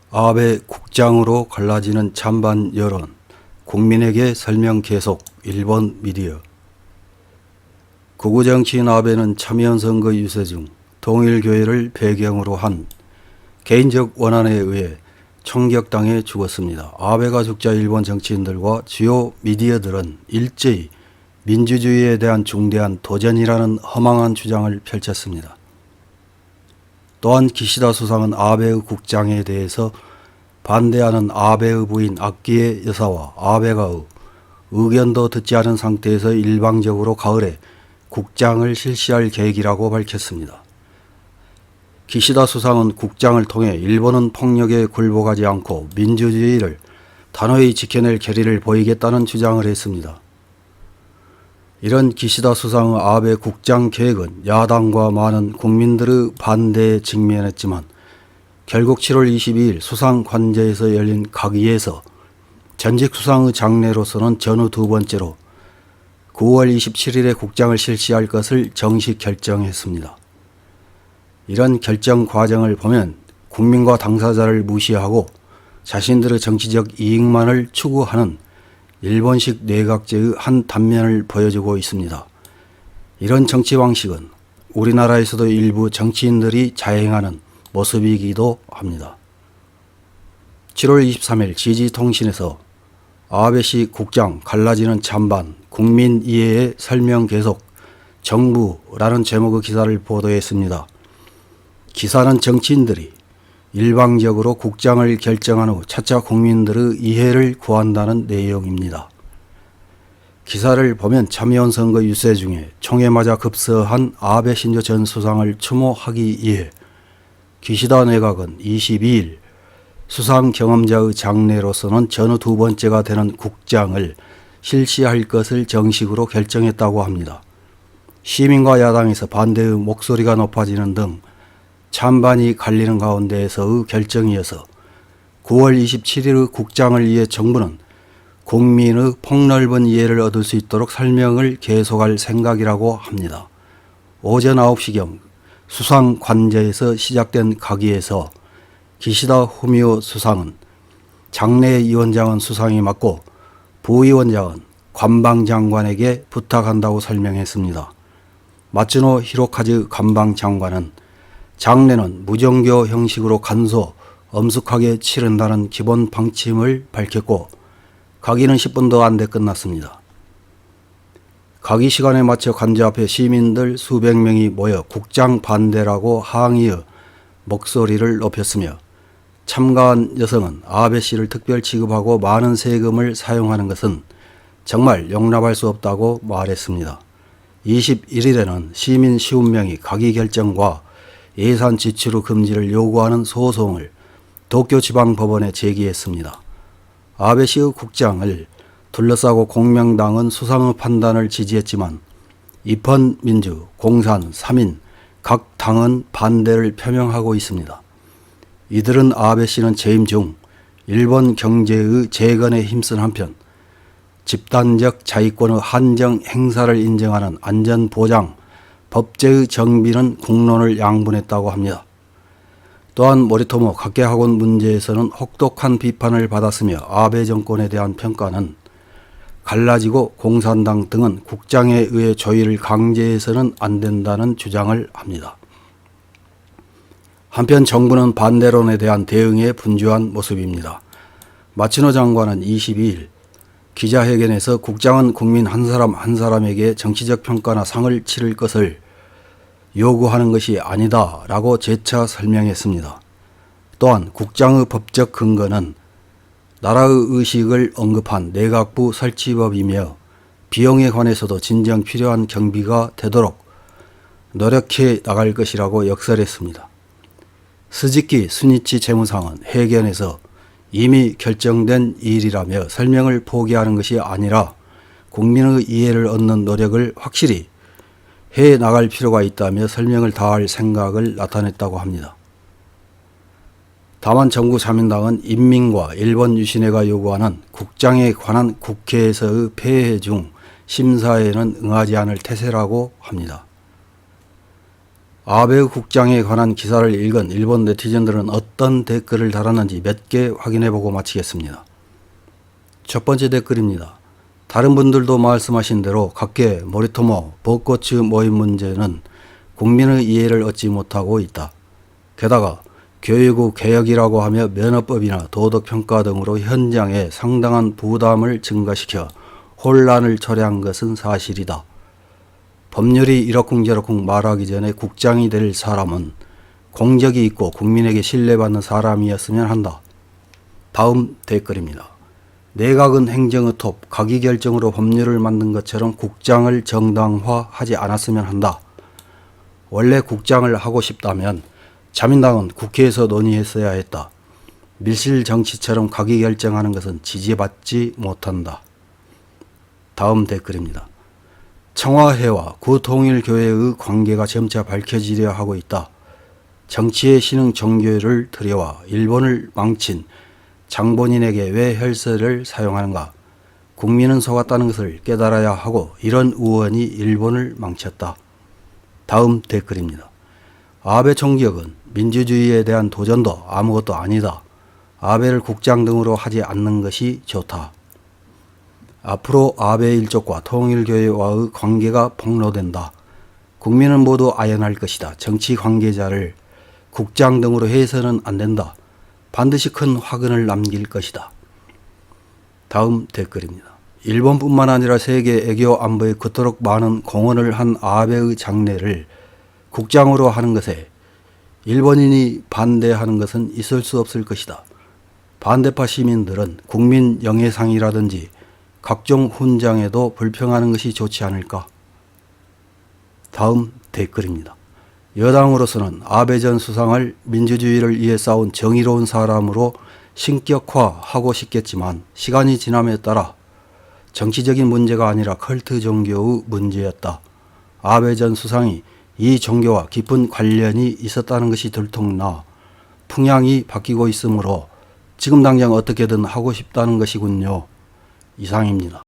아베 국장으로 갈라지는 찬반 여론, 국민에게 설명 계속. 일본 미디어. 극우 정치인 아베는 참여연 선거 유세 중 통일교회를 배경으로 한 개인적 원한에 의해 총격당해 죽었습니다. 아베가 죽자 일본 정치인들과 주요 미디어들은 일제히 민주주의에 대한 중대한 도전이라는 허망한 주장을 펼쳤습니다. 또한 기시다 수상은 아베의 국장에 대해서 반대하는 아베의 부인 아키에 여사와 아베가의 의견도 듣지 않은 상태에서 일방적으로 가을에 국장을 실시할 계획이라고 밝혔습니다. 기시다 수상은 국장을 통해 일본은 폭력에 굴복하지 않고 민주주의를 단호히 지켜낼 결의를 보이겠다는 주장을 했습니다. 이런 기시다 수상의 아베 국장 계획은 야당과 많은 국민들의 반대에 직면했지만 결국 7월 22일 수상 관저에서 열린 각의에서 전직 수상의 장례로서는 전후 두 번째로 9월 27일에 국장을 실시할 것을 정식 결정했습니다. 이런 결정 과정을 보면 국민과 당사자를 무시하고 자신들의 정치적 이익만을 추구하는 일본식 내각제의 한 단면을 보여주고 있습니다. 이런 정치 방식은 우리나라에서도 일부 정치인들이 자행하는 모습이기도 합니다. 7월 23일 지지통신에서 아베씨 국장 갈라지는 찬반 국민 이해의 설명 계속 정부라는 제목의 기사를 보도했습니다. 기사는 정치인들이 일방적으로 국장을 결정한 후 차차 국민들의 이해를 구한다는 내용입니다. 기사를 보면 참여연 선거 유세 중에 총에 맞아 급서한 아베 신조 전 수상을 추모하기 위해 기시다 내각은 22일 수상 경험자의 장례로서는 전후 두 번째가 되는 국장을 실시할 것을 정식으로 결정했다고 합니다. 시민과 야당에서 반대의 목소리가 높아지는 등 찬반이 갈리는 가운데에서의 결정이어서 9월 27일의 국장을 위해 정부는 국민의 폭넓은 이해를 얻을 수 있도록 설명을 계속할 생각이라고 합니다. 오전 9시경 수상 관저에서 시작된 각의에서 기시다 후미오 수상은 장례위원장은 수상이 맡고 부위원장은 관방장관에게 부탁한다고 설명했습니다. 마츠노 히로카즈 관방장관은 장례는 무종교 형식으로 간소, 엄숙하게 치른다는 기본 방침을 밝혔고 각의는 10분도 안 돼 끝났습니다. 각의 시간에 맞춰 관저 앞에 시민들 수백 명이 모여 국장 반대라고 항의의 목소리를 높였으며 참가한 여성은 아베 씨를 특별 취급하고 많은 세금을 사용하는 것은 정말 용납할 수 없다고 말했습니다. 21일에는 시민 50명이 각의 결정과 예산 지출 금지를 요구하는 소송을 도쿄지방법원에 제기했습니다. 아베 씨의 국장을 둘러싸고 공명당은 수상의 판단을 지지했지만 입헌민주, 공산, 삼인 각 당은 반대를 표명하고 있습니다. 이들은 아베 씨는 재임 중 일본 경제의 재건에 힘쓴 한편 집단적 자위권의 한정 행사를 인정하는 안전보장, 법제의 정비는 국론을 양분했다고 합니다. 또한 모리토모 각계학원 문제에서는 혹독한 비판을 받았으며 아베 정권에 대한 평가는 갈라지고 공산당 등은 국장에 의해 조의를 강제해서는 안 된다는 주장을 합니다. 한편 정부는 반대론에 대한 대응에 분주한 모습입니다. 마츠노 장관은 22일 기자회견에서 국장은 국민 한 사람 한 사람에게 정치적 평가나 상을 치를 것을 요구하는 것이 아니다 라고 재차 설명했습니다. 또한 국장의 법적 근거는 나라의 의식을 언급한 내각부 설치법이며 비용에 관해서도 진정 필요한 경비가 되도록 노력해 나갈 것이라고 역설했습니다. 스즈키 수니치 재무상은 회견에서 이미 결정된 일이라며 설명을 포기하는 것이 아니라 국민의 이해를 얻는 노력을 확실히 해 나갈 필요가 있다며 설명을 다할 생각을 나타냈다고 합니다. 다만 정부 자민당은 인민과 일본 유신회가 요구하는 국장에 관한 국회에서의 폐회 중 심사에는 응하지 않을 태세라고 합니다. 아베 국장에 관한 기사를 읽은 일본 네티즌들은 어떤 댓글을 달았는지 몇 개 확인해보고 마치겠습니다. 첫 번째 댓글입니다. 다른 분들도 말씀하신 대로 각계 모리토모 벚꽃 모임 문제는 국민의 이해를 얻지 못하고 있다. 게다가 교육의 개혁이라고 하며 면허법이나 도덕평가 등으로 현장에 상당한 부담을 증가시켜 혼란을 초래한 것은 사실이다. 법률이 이러쿵저러쿵 말하기 전에 국장이 될 사람은 공적이 있고 국민에게 신뢰받는 사람이었으면 한다. 다음 댓글입니다. 내각은 행정의 톱, 각의 결정으로 법률을 만든 것처럼 국장을 정당화하지 않았으면 한다. 원래 국장을 하고 싶다면 자민당은 국회에서 논의했어야 했다. 밀실 정치처럼 각의 결정하는 것은 지지받지 못한다. 다음 댓글입니다. 청와회와 구통일교회의 관계가 점차 밝혀지려 하고 있다. 정치의 신흥 종교를 들여와 일본을 망친 장본인에게 왜 혈세를 사용하는가? 국민은 속았다는 것을 깨달아야 하고 이런 우원이 일본을 망쳤다. 다음 댓글입니다. 아베 총격은 민주주의에 대한 도전도 아무것도 아니다. 아베를 국장 등으로 하지 않는 것이 좋다. 앞으로 아베 일족과 통일교회와의 관계가 폭로된다. 국민은 모두 아연할 것이다. 정치 관계자를 국장 등으로 해서는 안 된다. 반드시 큰 화근을 남길 것이다. 다음 댓글입니다. 일본뿐만 아니라 세계 애교 안보에 그토록 많은 공헌을 한 아베의 장례를 국장으로 하는 것에 일본인이 반대하는 것은 있을 수 없을 것이다. 반대파 시민들은 국민 영예상이라든지 각종 훈장에도 불평하는 것이 좋지 않을까? 다음 댓글입니다. 여당으로서는 아베 전 수상을 민주주의를 위해 싸운 정의로운 사람으로 신격화하고 싶겠지만 시간이 지남에 따라 정치적인 문제가 아니라 컬트 종교의 문제였다. 아베 전 수상이 이 종교와 깊은 관련이 있었다는 것이 들통나 풍향이 바뀌고 있으므로 지금 당장 어떻게든 하고 싶다는 것이군요. 이상입니다.